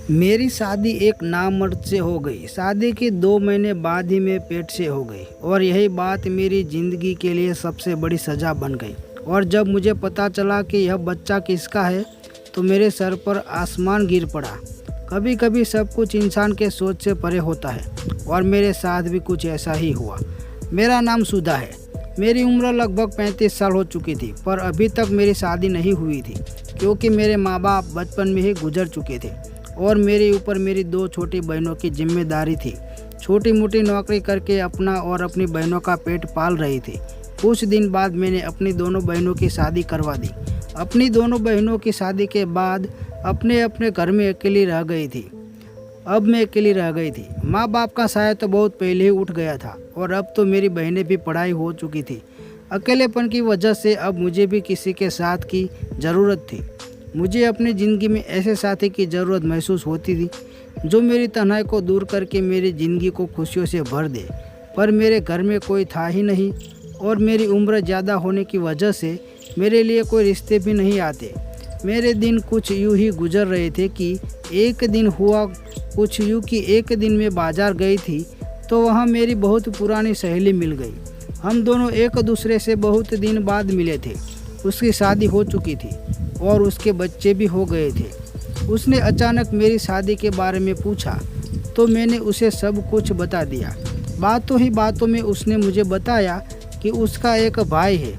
मेरी शादी एक नामर्द से हो गई। शादी के 2 महीने बाद ही मैं पेट से हो गई और यही बात मेरी ज़िंदगी के लिए सबसे बड़ी सज़ा बन गई। और जब मुझे पता चला कि यह बच्चा किसका है तो मेरे सर पर आसमान गिर पड़ा। कभी कभी सब कुछ इंसान के सोच से परे होता है और मेरे साथ भी कुछ ऐसा ही हुआ। मेरा नाम सुधा है। मेरी उम्र लगभग 35 साल हो चुकी थी, पर अभी तक मेरी शादी नहीं हुई थी क्योंकि मेरे माँ बाप बचपन में ही गुजर चुके थे और मेरे ऊपर मेरी 2 छोटी बहनों की जिम्मेदारी थी। छोटी मोटी नौकरी करके अपना और अपनी बहनों का पेट पाल रही थी। कुछ दिन बाद मैंने अपनी दोनों बहनों की शादी करवा दी। अपनी दोनों बहनों की शादी के बाद अपने अपने घर में अकेली रह गई थी। अब मैं अकेली रह गई थी। माँ बाप का साया तो बहुत पहले ही उठ गया था और अब तो मेरी बहनें भी पढ़ाई हो चुकी थी। अकेलेपन की वजह से अब मुझे भी किसी के साथ की ज़रूरत थी। मुझे अपनी ज़िंदगी में ऐसे साथी की ज़रूरत महसूस होती थी जो मेरी तन्हाई को दूर करके मेरी ज़िंदगी को खुशियों से भर दे। पर मेरे घर में कोई था ही नहीं और मेरी उम्र ज़्यादा होने की वजह से मेरे लिए कोई रिश्ते भी नहीं आते। मेरे दिन कुछ यूँ ही गुजर रहे थे कि एक दिन हुआ कुछ यूँ कि एक दिन मैं बाज़ार गई थी तो वहाँ मेरी बहुत पुरानी सहेली मिल गई। हम दोनों एक दूसरे से बहुत दिन बाद मिले थे। उसकी शादी हो चुकी थी और उसके बच्चे भी हो गए थे। उसने अचानक मेरी शादी के बारे में पूछा तो मैंने उसे सब कुछ बता दिया। बातों ही बातों में उसने मुझे बताया कि उसका एक भाई है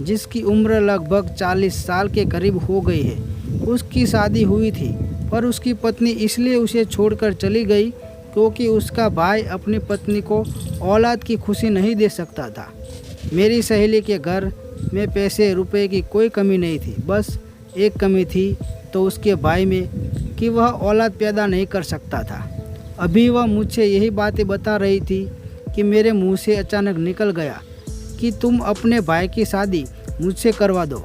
जिसकी उम्र लगभग 40 साल के करीब हो गई है। उसकी शादी हुई थी पर उसकी पत्नी इसलिए उसे छोड़कर चली गई क्योंकि उसका भाई अपनी पत्नी को औलाद की खुशी नहीं दे सकता था। मेरी सहेली के घर में पैसे रुपए की कोई कमी नहीं थी, बस एक कमी थी तो उसके भाई में कि वह औलाद पैदा नहीं कर सकता था। अभी वह मुझसे यही बातें बता रही थी कि मेरे मुंह से अचानक निकल गया कि तुम अपने भाई की शादी मुझसे करवा दो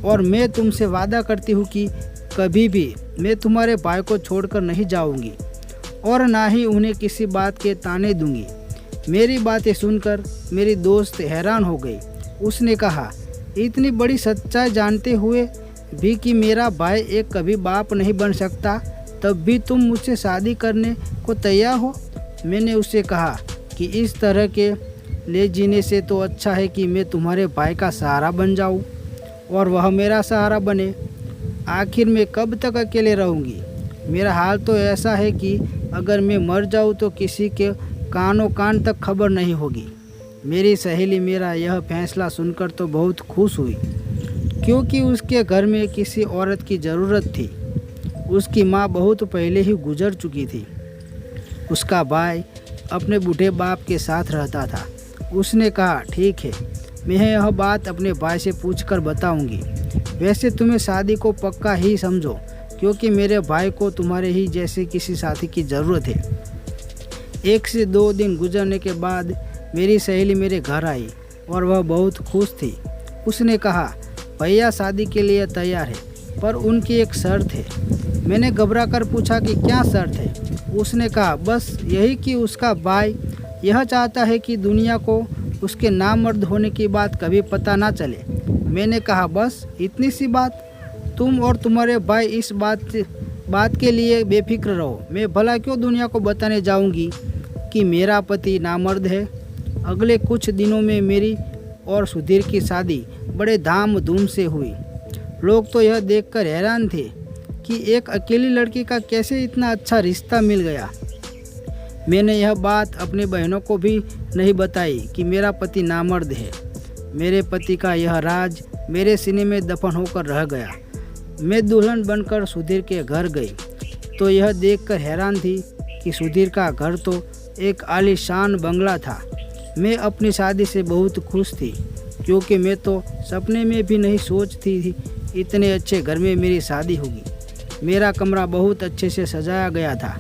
और मैं तुमसे वादा करती हूँ कि कभी भी मैं तुम्हारे भाई को छोड़कर नहीं जाऊँगी और ना ही उन्हें किसी बात के ताने दूंगी। मेरी बातें सुनकर मेरी दोस्त हैरान हो गई। उसने कहा, इतनी बड़ी सच्चाई जानते हुए भी कि मेरा भाई एक कभी बाप नहीं बन सकता, तब भी तुम मुझसे शादी करने को तैयार हो। मैंने उससे कहा कि इस तरह के ले जीने से तो अच्छा है कि मैं तुम्हारे भाई का सहारा बन जाऊं और वह मेरा सहारा बने। आखिर मैं कब तक अकेले रहूंगी? मेरा हाल तो ऐसा है कि अगर मैं मर जाऊं तो किसी के कानों कान तक खबर नहीं होगी। मेरी सहेली मेरा यह फैसला सुनकर तो बहुत खुश हुई क्योंकि उसके घर में किसी औरत की ज़रूरत थी। उसकी माँ बहुत पहले ही गुजर चुकी थी। उसका भाई अपने बूढ़े बाप के साथ रहता था। उसने कहा, ठीक है, मैं यह बात अपने भाई से पूछकर बताऊंगी। वैसे तुम्हें शादी को पक्का ही समझो क्योंकि मेरे भाई को तुम्हारे ही जैसे किसी साथी की ज़रूरत है। 1 से 2 दिन गुजरने के बाद मेरी सहेली मेरे घर आई और वह बहुत खुश थी। उसने कहा, भैया शादी के लिए तैयार है पर उनकी एक शर्त है। मैंने घबरा कर पूछा कि क्या शर्त है? उसने कहा, बस यही कि उसका भाई यह चाहता है कि दुनिया को उसके नामर्द होने की बात कभी पता ना चले। मैंने कहा, बस इतनी सी बात? तुम और तुम्हारे भाई इस बात के लिए बेफिक्र रहो। मैं भला क्यों दुनिया को बताने जाऊंगी कि मेरा पति नामर्द है। अगले कुछ दिनों में मेरी और सुधीर की शादी बड़े धाम-धूम से हुई। लोग तो यह देखकर हैरान थे कि एक अकेली लड़की का कैसे इतना अच्छा रिश्ता मिल गया। मैंने यह बात अपनी बहनों को भी नहीं बताई कि मेरा पति नामर्द है। मेरे पति का यह राज मेरे सीने में दफन होकर रह गया। मैं दुल्हन बनकर सुधीर के घर गई तो यह देखकर हैरान थी कि सुधीर का घर तो एक आलीशान बंगला था। मैं अपनी शादी से बहुत खुश थी क्योंकि मैं तो सपने में भी नहीं सोचती थी इतने अच्छे घर में मेरी शादी होगी। मेरा कमरा बहुत अच्छे से सजाया गया था।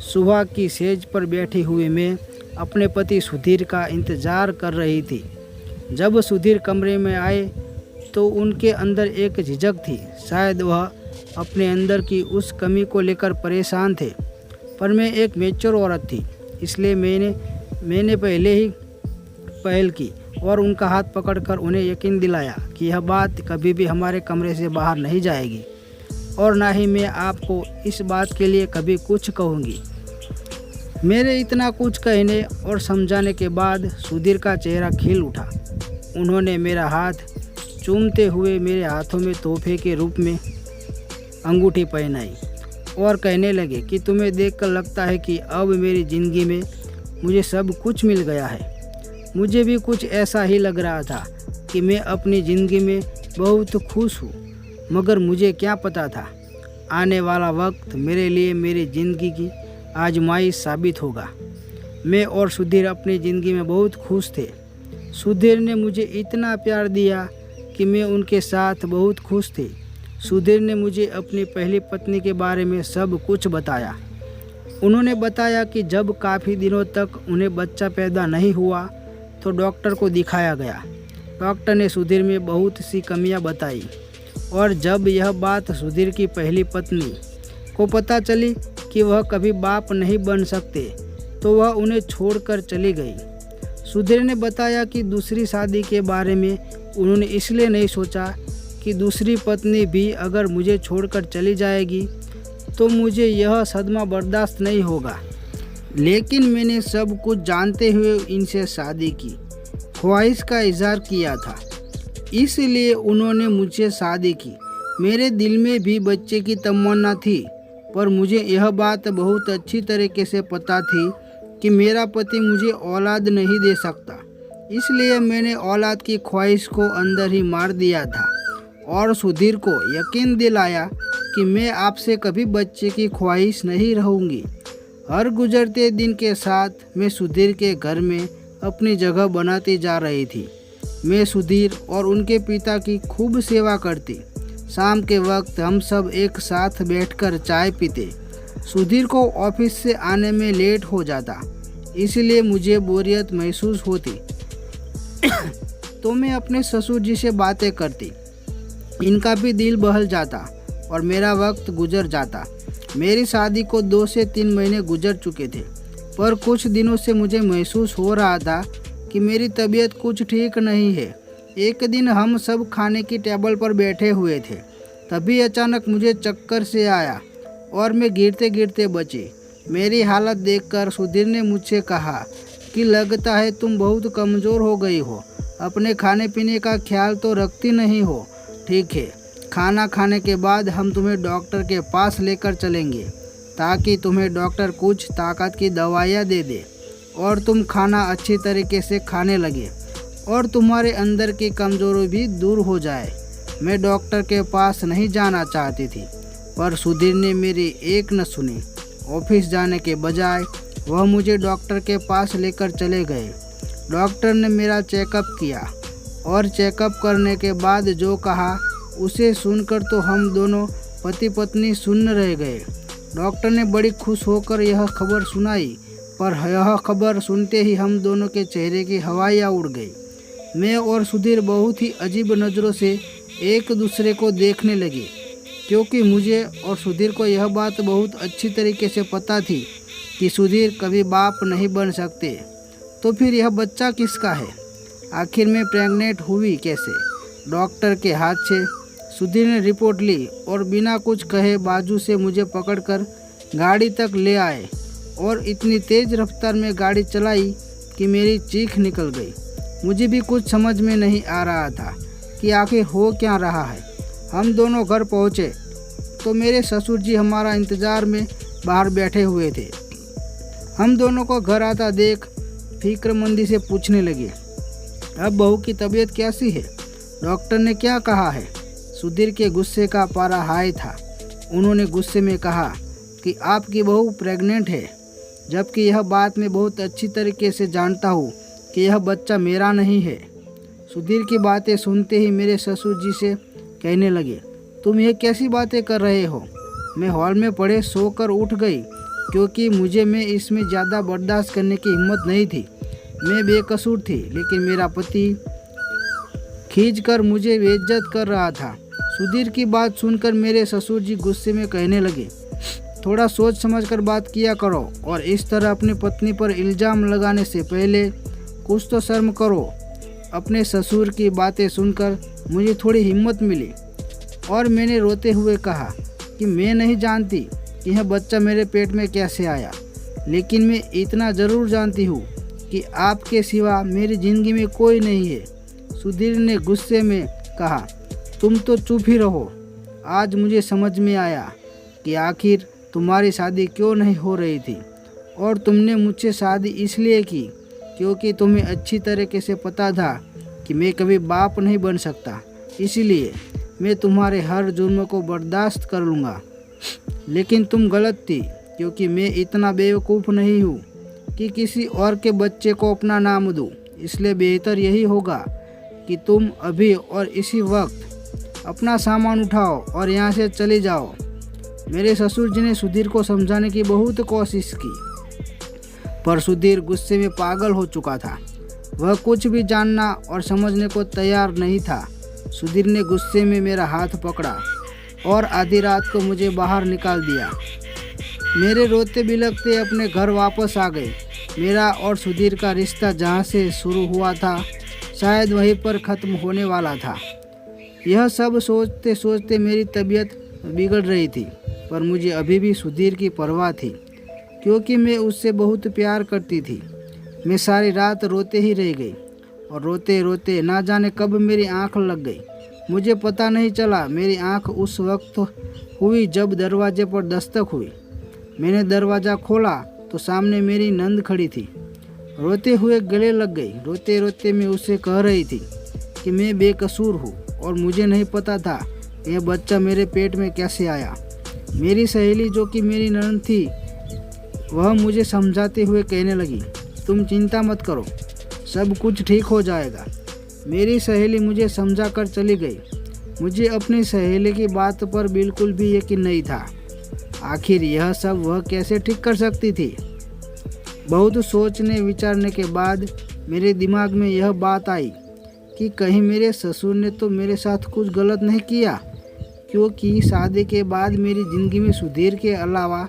सुबह की सेज पर बैठी हुई मैं अपने पति सुधीर का इंतज़ार कर रही थी। जब सुधीर कमरे में आए तो उनके अंदर एक झिझक थी। शायद वह अपने अंदर की उस कमी को लेकर परेशान थे। पर मैं एक मैच्योर औरत थी इसलिए मैंने पहले ही पहल की और उनका हाथ पकड़कर उन्हें यकीन दिलाया कि यह बात कभी भी हमारे कमरे से बाहर नहीं जाएगी। और ना ही मैं आपको इस बात के लिए कभी कुछ कहूँगी। मेरे इतना कुछ कहने और समझाने के बाद सुधीर का चेहरा खिल उठा। उन्होंने मेरा हाथ चूमते हुए मेरे हाथों में तोहफे के रूप में अंगूठी पहनाई और कहने लगे कि तुम्हें देखकर लगता है कि अब मेरी ज़िंदगी में मुझे सब कुछ मिल गया है। मुझे भी कुछ ऐसा ही लग रहा था कि मैं अपनी ज़िंदगी में बहुत खुश हूँ, मगर मुझे क्या पता था आने वाला वक्त मेरे लिए मेरी ज़िंदगी की आजमाइश साबित होगा। मैं और सुधीर अपनी ज़िंदगी में बहुत खुश थे। सुधीर ने मुझे इतना प्यार दिया कि मैं उनके साथ बहुत खुश थी। सुधीर ने मुझे अपनी पहली पत्नी के बारे में सब कुछ बताया। उन्होंने बताया कि जब काफ़ी दिनों तक उन्हें बच्चा पैदा नहीं हुआ तो डॉक्टर को दिखाया गया। डॉक्टर ने सुधीर में बहुत सी कमियां बताई और जब यह बात सुधीर की पहली पत्नी को पता चली कि वह कभी बाप नहीं बन सकते तो वह उन्हें छोड़कर चली गई। सुधीर ने बताया कि दूसरी शादी के बारे में उन्होंने इसलिए नहीं सोचा कि दूसरी पत्नी भी अगर मुझे छोड़कर चली जाएगी तो मुझे यह सदमा बर्दाश्त नहीं होगा। लेकिन मैंने सब कुछ जानते हुए इनसे शादी की ख्वाहिश का इजहार किया था, इसलिए उन्होंने मुझसे शादी की। मेरे दिल में भी बच्चे की तमन्ना थी, पर मुझे यह बात बहुत अच्छी तरीके से पता थी कि मेरा पति मुझे औलाद नहीं दे सकता। इसलिए मैंने औलाद की ख्वाहिश को अंदर ही मार दिया था और सुधीर को यकीन दिलाया कि मैं आपसे कभी बच्चे की ख्वाहिश नहीं रहूँगी। हर गुजरते दिन के साथ मैं सुधीर के घर में अपनी जगह बनाती जा रही थी। मैं सुधीर और उनके पिता की खूब सेवा करती। शाम के वक्त हम सब एक साथ बैठकर चाय पीते। सुधीर को ऑफिस से आने में लेट हो जाता, इसलिए मुझे बोरियत महसूस होती तो मैं अपने ससुर जी से बातें करती। इनका भी दिल बहल जाता और मेरा वक्त गुजर जाता। मेरी शादी को 2 से 3 महीने गुजर चुके थे, पर कुछ दिनों से मुझे महसूस हो रहा था कि मेरी तबीयत कुछ ठीक नहीं है। एक दिन हम सब खाने की टेबल पर बैठे हुए थे, तभी अचानक मुझे चक्कर से आया और मैं गिरते गिरते बची। मेरी हालत देखकर सुधीर ने मुझसे कहा कि लगता है तुम बहुत कमज़ोर हो गई हो, अपने खाने पीने का ख्याल तो रखती नहीं हो। ठीक है, खाना खाने के बाद हम तुम्हें डॉक्टर के पास लेकर चलेंगे ताकि तुम्हें डॉक्टर कुछ ताकत की दवाइयाँ दे दे और तुम खाना अच्छी तरीके से खाने लगे और तुम्हारे अंदर की कमज़ोरी भी दूर हो जाए। मैं डॉक्टर के पास नहीं जाना चाहती थी, पर सुधीर ने मेरी एक न सुनी। ऑफिस जाने के बजाय वह मुझे डॉक्टर के पास लेकर चले गए। डॉक्टर ने मेरा चेकअप किया और चेकअप करने के बाद जो कहा उसे सुनकर तो हम दोनों पति पत्नी सुन्न रह गए। डॉक्टर ने बड़ी खुश होकर यह खबर सुनाई, पर यह खबर सुनते ही हम दोनों के चेहरे की हवाइयाँ उड़ गई। मैं और सुधीर बहुत ही अजीब नज़रों से एक दूसरे को देखने लगे, क्योंकि मुझे और सुधीर को यह बात बहुत अच्छी तरीके से पता थी कि सुधीर कभी बाप नहीं बन सकते। तो फिर यह बच्चा किसका है? आखिर में प्रेग्नेंट हुई कैसे? डॉक्टर के हाथ से सुधीर ने रिपोर्ट ली और बिना कुछ कहे बाजू से मुझे पकड़कर गाड़ी तक ले आए और इतनी तेज़ रफ्तार में गाड़ी चलाई कि मेरी चीख निकल गई। मुझे भी कुछ समझ में नहीं आ रहा था कि आखिर हो क्या रहा है। हम दोनों घर पहुँचे तो मेरे ससुर जी हमारा इंतज़ार में बाहर बैठे हुए थे। हम दोनों को घर आता देख फिक्रमंदी से पूछने लगे, अब बहू की तबीयत कैसी है? डॉक्टर ने क्या कहा है? सुधीर के गुस्से का पारा हाई था। उन्होंने गुस्से में कहा कि आपकी बहू प्रेग्नेंट है, जबकि यह बात मैं बहुत अच्छी तरीके से जानता हूँ कि यह बच्चा मेरा नहीं है। सुधीर की बातें सुनते ही मेरे ससुर जी से कहने लगे, तुम यह कैसी बातें कर रहे हो? मैं हॉल में पड़े सोकर उठ गई, क्योंकि मुझे में इसमें ज़्यादा बर्दाश्त करने की हिम्मत नहीं थी। मैं बेकसूर थी, लेकिन मेरा पति खींचकर मुझे बेइज्जत कर रहा था। सुधीर की बात सुनकर मेरे ससुर जी गुस्से में कहने लगे, थोड़ा सोच समझकर बात किया करो और इस तरह अपनी पत्नी पर इल्ज़ाम लगाने से पहले कुछ तो शर्म करो। अपने ससुर की बातें सुनकर मुझे थोड़ी हिम्मत मिली और मैंने रोते हुए कहा, कि मैं नहीं जानती कि यह बच्चा मेरे पेट में कैसे आया, लेकिन मैं इतना ज़रूर जानती हूँ कि आपके सिवा मेरी ज़िंदगी में कोई नहीं है। सुधीर ने गुस्से में कहा, तुम तो चुप ही रहो। आज मुझे समझ में आया कि आखिर तुम्हारी शादी क्यों नहीं हो रही थी, और तुमने मुझसे शादी इसलिए की क्योंकि तुम्हें अच्छी तरीके से पता था कि मैं कभी बाप नहीं बन सकता। इसलिए मैं तुम्हारे हर जुर्म को बर्दाश्त कर लूँगा। लेकिन तुम गलत थी, क्योंकि मैं इतना बेवकूफ़ नहीं हूँ कि किसी और के बच्चे को अपना नाम दूँ। इसलिए बेहतर यही होगा कि तुम अभी और इसी वक्त अपना सामान उठाओ और यहाँ से चले जाओ। मेरे ससुर जी ने सुधीर को समझाने की बहुत कोशिश की, पर सुधीर गुस्से में पागल हो चुका था। वह कुछ भी जानना और समझने को तैयार नहीं था। सुधीर ने गुस्से में मेरा हाथ पकड़ा और आधी रात को मुझे बाहर निकाल दिया। मेरे रोते बिलखते अपने घर वापस आ गए। मेरा और सुधीर का रिश्ता जहाँ से शुरू हुआ था, शायद वहीं पर ख़त्म होने वाला था। यह सब सोचते सोचते मेरी तबीयत बिगड़ रही थी, पर मुझे अभी भी सुधीर की परवाह थी, क्योंकि मैं उससे बहुत प्यार करती थी। मैं सारी रात रोते ही रह गई, और रोते रोते ना जाने कब मेरी आंख लग गई। मुझे पता नहीं चला। मेरी आंख उस वक्त हुई जब दरवाजे पर दस्तक हुई। मैंने दरवाज़ा खोला तो सामने मेरी नंद खड़ी थी। रोते हुए गले लग गई। रोते रोते मैं उससे कह रही थी कि मैं बेकसूर हूँ और मुझे नहीं पता था यह बच्चा मेरे पेट में कैसे आया। मेरी सहेली, जो कि मेरी ननद थी, वह मुझे समझाते हुए कहने लगी, तुम चिंता मत करो, सब कुछ ठीक हो जाएगा। मेरी सहेली मुझे समझा कर चली गई। मुझे अपनी सहेली की बात पर बिल्कुल भी यकीन नहीं था। आखिर यह सब वह कैसे ठीक कर सकती थी। बहुत सोचने विचारने के बाद मेरे दिमाग में यह बात आई कि कहीं मेरे ससुर ने तो मेरे साथ कुछ गलत नहीं किया, क्योंकि शादी के बाद मेरी ज़िंदगी में सुधीर के अलावा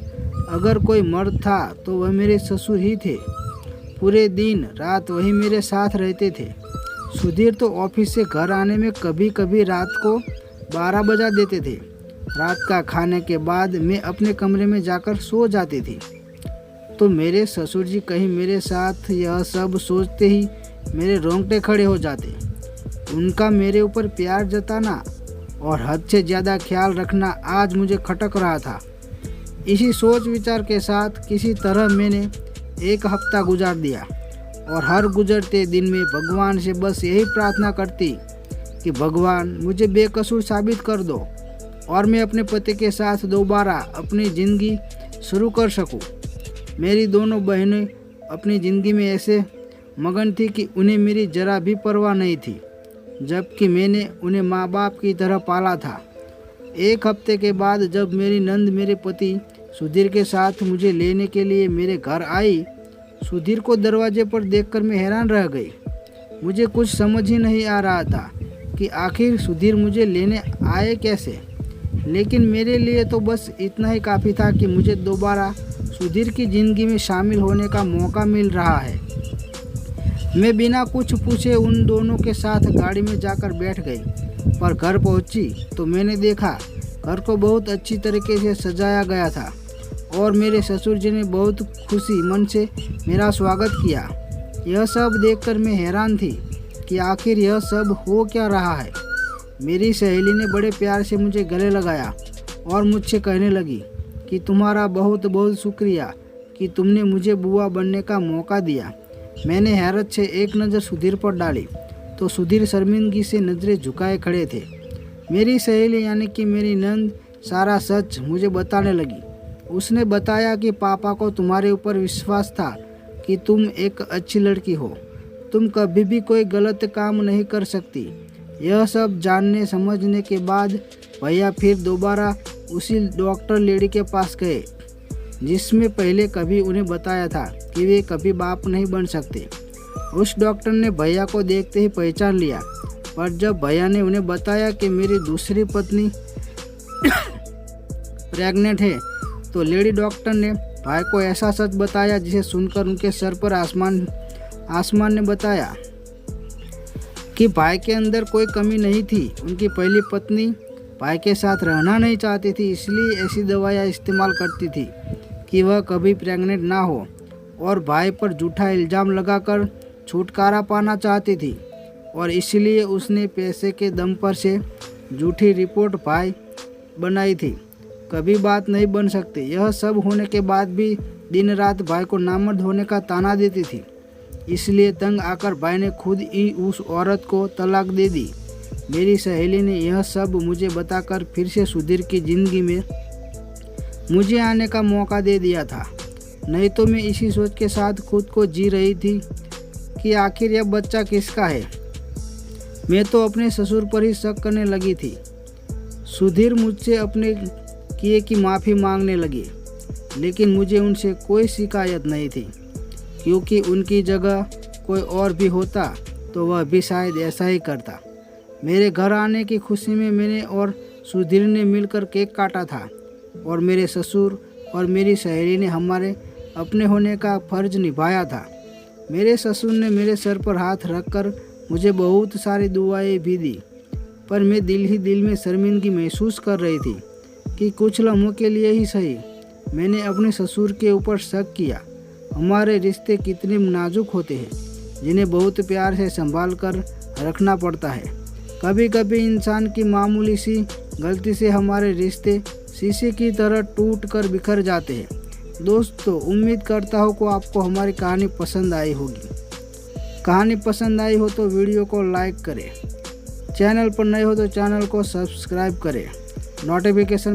अगर कोई मर्द था तो वह मेरे ससुर ही थे। पूरे दिन रात वही मेरे साथ रहते थे। सुधीर तो ऑफिस से घर आने में कभी कभी रात को 12 बजा देते थे। रात का खाने के बाद मैं अपने कमरे में जाकर सो जाती थी, तो मेरे ससुर जी कहीं मेरे साथ यह सब सोचते ही मेरे रोंगटे खड़े हो जाते। उनका मेरे ऊपर प्यार जताना और हद से ज़्यादा ख्याल रखना आज मुझे खटक रहा था। इसी सोच विचार के साथ किसी तरह मैंने एक हफ्ता गुजार दिया, और हर गुजरते दिन में भगवान से बस यही प्रार्थना करती कि भगवान मुझे बेकसूर साबित कर दो और मैं अपने पति के साथ दोबारा अपनी ज़िंदगी शुरू कर सकूं। मेरी दोनों बहनें अपनी ज़िंदगी में ऐसे मगन थी कि उन्हें मेरी जरा भी परवाह नहीं थी, जबकि मैंने उन्हें माँ बाप की तरह पाला था। एक हफ्ते के बाद जब मेरी नंद मेरे पति सुधीर के साथ मुझे लेने के लिए मेरे घर आई, सुधीर को दरवाजे पर देखकर मैं हैरान रह गई। मुझे कुछ समझ ही नहीं आ रहा था कि आखिर सुधीर मुझे लेने आए कैसे, लेकिन मेरे लिए तो बस इतना ही काफ़ी था कि मुझे दोबारा सुधीर की ज़िंदगी में शामिल होने का मौका मिल रहा है। मैं बिना कुछ पूछे उन दोनों के साथ गाड़ी में जाकर बैठ गई, पर घर पहुंची तो मैंने देखा घर को बहुत अच्छी तरीके से सजाया गया था और मेरे ससुर जी ने बहुत खुशी मन से मेरा स्वागत किया। यह सब देखकर मैं हैरान थी कि आखिर यह सब हो क्या रहा है। मेरी सहेली ने बड़े प्यार से मुझे गले लगाया और मुझसे कहने लगी कि तुम्हारा बहुत बहुत शुक्रिया कि तुमने मुझे बुआ बनने का मौका दिया। मैंने हैरत से एक नज़र सुधीर पर डाली तो सुधीर शर्मिंदगी से नज़रें झुकाए खड़े थे। मेरी सहेली यानी कि मेरी नंद सारा सच मुझे बताने लगी। उसने बताया कि पापा को तुम्हारे ऊपर विश्वास था कि तुम एक अच्छी लड़की हो, तुम कभी भी कोई गलत काम नहीं कर सकती। यह सब जानने समझने के बाद भैया फिर दोबारा उसी डॉक्टर लेडी के पास गए जिसमें पहले कभी उन्हें बताया था कि वे कभी बाप नहीं बन सकते। उस डॉक्टर ने भैया को देखते ही पहचान लिया, पर जब भैया ने उन्हें बताया कि मेरी दूसरी पत्नी प्रेग्नेंट है, तो लेडी डॉक्टर ने भाई को ऐसा सच बताया जिसे सुनकर उनके सर पर आसमान ने बताया कि भाई के अंदर कोई कमी नहीं थी। उनकी पहली पत्नी भाई के साथ रहना नहीं चाहती थी, इसलिए ऐसी दवाइयाँ इस्तेमाल करती थी कि वह कभी प्रेग्नेंट ना हो और भाई पर झूठा इल्ज़ाम लगाकर छुटकारा पाना चाहती थी और इसलिए उसने पैसे के दम पर से झूठी रिपोर्ट भाई बनाई थी। कभी बात नहीं बन सकती। यह सब होने के बाद भी दिन रात भाई को नामर्द होने का ताना देती थी। इसलिए तंग आकर भाई ने खुद ही उस औरत को तलाक दे दी। मेरी सहेली ने यह सब मुझे बताकर फिर से सुधीर की ज़िंदगी में मुझे आने का मौका दे दिया था। नहीं तो मैं इसी सोच के साथ खुद को जी रही थी कि आखिर यह बच्चा किसका है। मैं तो अपने ससुर पर ही शक करने लगी थी। सुधीर मुझसे अपने किए की माफ़ी मांगने लगे, लेकिन मुझे उनसे कोई शिकायत नहीं थी, क्योंकि उनकी जगह कोई और भी होता तो वह भी शायद ऐसा ही करता। मेरे घर आने की खुशी में मैंने और सुधीर ने मिलकर केक काटा था और मेरे ससुर और मेरी सहेली ने हमारे अपने होने का फ़र्ज निभाया था। मेरे ससुर ने मेरे सर पर हाथ रखकर मुझे बहुत सारी दुआएं भी दी, पर मैं दिल ही दिल में शर्मिंदगी महसूस कर रही थी कि कुछ लम्हों के लिए ही सही मैंने अपने ससुर के ऊपर शक किया। हमारे रिश्ते कितने नाजुक होते हैं, जिन्हें बहुत प्यार से संभाल कर रखना पड़ता है। कभी कभी इंसान की मामूली सी गलती से हमारे रिश्ते शीशे की तरह टूट कर बिखर जाते हैं। दोस्तों, उम्मीद करता हूँ कि आपको हमारी कहानी पसंद आई होगी। कहानी पसंद आई हो तो वीडियो को लाइक करें, चैनल पर नए हो तो चैनल को सब्सक्राइब करें, नोटिफिकेशन